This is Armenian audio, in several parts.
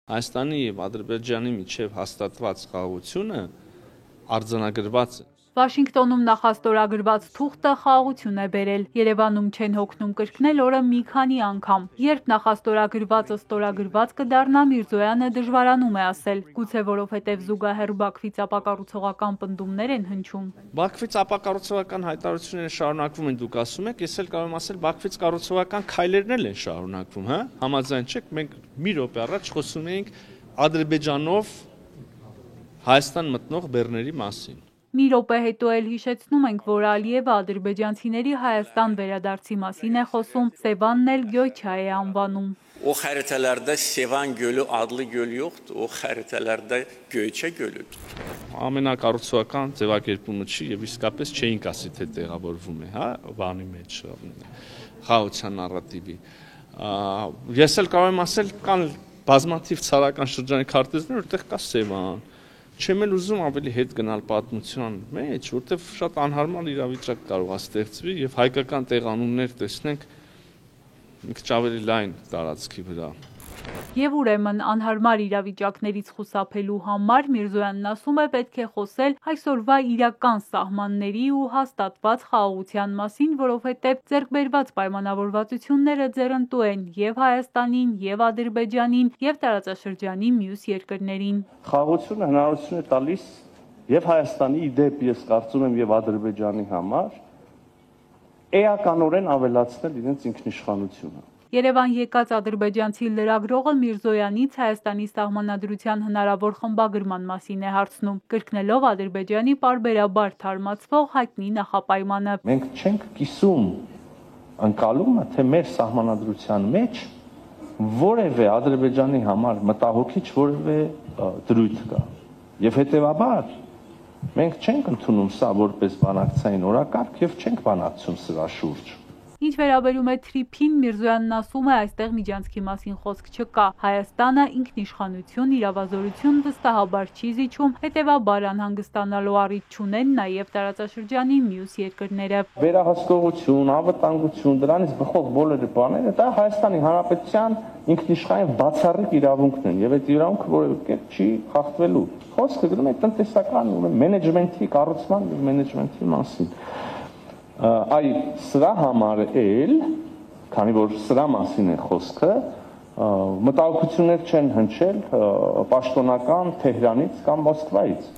Հայաստանի եւ Ադրբեջանի միջև հաստատված խաղաղությունը արձանագրված է։ Վաշինգտոնում նախաստորագրված թուղթը խաղաղություն է բերել։ Երևանում չեն հոգնում կրկնել օրը մի քանի անգամ։ Երբ նախաստորագրվածը ստորագրված կդառնա, Միրզոյանը դժվարանում է ասել, գուցե որովհետև զուգահեռ Բաքվից ապակառուցողական պնդումներ են հնչում։ Բաքվից ապակառուցողական հայտարարությունները շարունակվում են, դուք ասում եք, ես էլ կարող եմ ասել, Բաքվից կառուցողական քայլերն էլ են շարունակվում, հա։ Համաձայն չեք, մենք մի րոպե առաջ խոսում էինք Ադրբեջանով Հայաստան մտնող բեռների մասին։ Մի րոպե հետո էլ հիշեցնում ենք, որ Ալիևը ադրբեջանցիների Հայաստան վերադարձի մասին է խոսում, Սևանն էլ Գյոյչա է անվանում։ O xəritələrdə Sevan gölü adlı göl yoxdur, o xəritələrdə Göyçə gölü։ Ամենակառուցողական ձևակերպումը չի եւ իսկապես չէինք ասի թե տեղավորվում է, հա, բանի մեջ խաղաղության նարատիվի։ Ես էլ կարող եմ ասել, կան բազմաթիվ ցարական շրջանի քարտեզներ, որտեղ կա Սևան։ Չեմ էլ ուզում ավելի հետ գնալ պատմության մեջ, որտեղ շատ անհարմար իրավիճակ կարող է ստեղծվի եւ հայկական տեղանուններ տեսնենք մի քիչ ավելի լայն տարածքի վրա։ Եվ ուրեմն անհարմար իրավիճակներից խուսափելու համար Միրզոյանն ասում է պետք է խոսել այսօրվա իրական սահմանների ու հաստատված խաղաղության մասին, որովհետև ձեռքբերված պայմանավորվածությունները ձեռնտու են եւ Հայաստանին, եւ Ադրբեջանին, եւ տարածաշրջանի մյուս երկրներին։ Խաղաղությունը հնարավորություն է տալիս եւ Հայաստանի իդեպ, ես կարծում եմ, եւ Ադրբեջանի համար էականորեն ավելացնել իրենց ինքնիշխանությունը։ Երևան եկած ադրբեջանցի լրագրողը Միրզոյանից Հայաստանի սահմանադրության հնարավոր խմբագրման մասին է հարցնում, կրկնելով Ադրբեջանի պարբերաբար թարմացվող հայտնի նախապայմանը։ Մենք չենք կիսում ընկալումը, թե մեր սահմանադրության մեջ որևէ Ադրբեջանի համար մտահոգիչ որևէ դրույթ կա։ Եվ հետևաբար մենք չենք ընդունում սա որպես բանակցային օրակարգ եւ չենք բանակցում սրա շուրջ։ Ինչ վերաբերում է թրիփին, Միրզոյանն ասում է, այստեղ միջանցքի մասին խոսք չկա։ Հայաստանը ինքնիշխանություն, իրավազորություն վստահաբար չի զիջում, հետևաբար անհանգստանալու առիթ չունեն նաև տարածաշրջանի մյուս երկրները։ Վերահսկողություն, անվտանգություն, դրանից բխող բոլոր բաները դա Հայաստանի Հանրապետության ինքնիշխանային բացառիկ իրավունքն են եւ այդ իրավունքը որևէ կերպ չի խախտվելու։ Խոսքը գնում է տնտեսական մենեջմենթի կառուցման եւ մենեջմենթի մասին։ Այ սրա համար էլ, քանի որ սրա մասին է խոսքը, մտահոգություններ չեն հնչել պաշտոնական Թեհրանից կամ Մոսկվայից։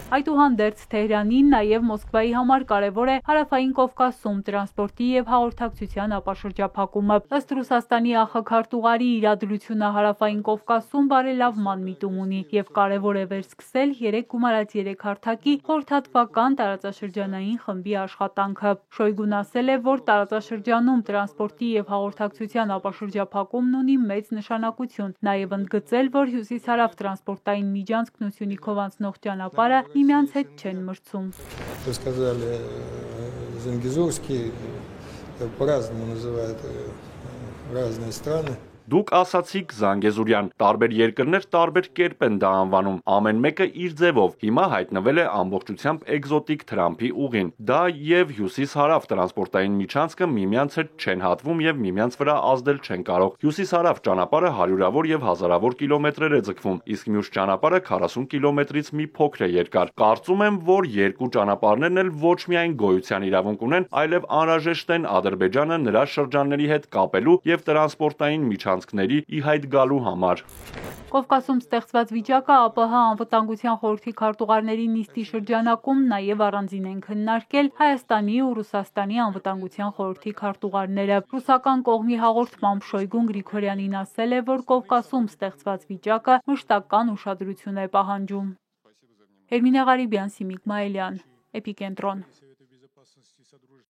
Այդուհանդերձ Թեհրանին նաև Մոսկվայի համար կարևոր է Հարավային Կովկասում տրանսպորտի եւ հաղորդակցության ապաշրջափակումը։ Ըստ Ռուսաստանի ԱԽ-քարտուղարի իրադրությունը Հարավային Կովկասում բարելավման միտում ունի եւ կարևոր է վերսկսել 3 գումարած 3 հարթակի խորհրդատվական տարածաշրջանային խմբի աշխատանքը։ Շոյգուն ասել է, որ տարածաշրջանում տրանսպորտի եւ հաղորդակցության ապաշրջափակումն ունի մեծ նշանակություն։ Նաև ընդգծել, որ հյուսիս-հարավ տրանսպորտային միջանցքն ու Սյունիքով անցնող ճանապարհը միմյանց հետ չեն մրցում։ Вы сказали, Зангезурский, по-разному называют разные страны. Դուք ասացիք Զանգեզուրյան, տարբեր երկրներ տարբեր կերպ են դա անվանում, ամեն մեկը իր ձևով, հիմա հայտնվել է ամբողջությամբ էկզոտիկ Թրամփի ուղին, դա եւ հյուսիս-հարավ տրանսպորտային միջանցքը միմյանց հետ չեն հատվում եւ միմյանց վրա ազդել չեն կարող, հյուսիս-հարավ ճանապարհը հարյուրավոր եւ հազարավոր կիլոմետրեր է ձգվում, իսկ մյուս ճանապարհը 40 կիլոմետրից մի փոքր է երկար, կարծում եմ, որ երկու ճանապարհներն էլ ոչ միայն գոյության իրավունք ունեն, այլև անհրաժեշտ են Ադրբեջանը նրա շրջանների հետ կապելու եւ տրանսպորտային միջանցքների ի հայտ գալու համար։ Կովկասում ստեղծված վիճակը ԱՊՀ անվտանգության խորհրդի քարտուղարների նիստի շրջանակում նաև առանձին են քննարկել Հայաստանի ու Ռուսաստանի անվտանգության խորհրդի քարտուղարները։ Ռուսական կողմի հաղորդմամբ Շոյգուն Գրիգորյանին ասել է, որ Կովկասում ստեղծված վիճակը մշտական ուշադրություն է պահանջում։ Հերմինե Ղարիբյան, Սիմիկ Մայելյան, Էպիկենտրոն։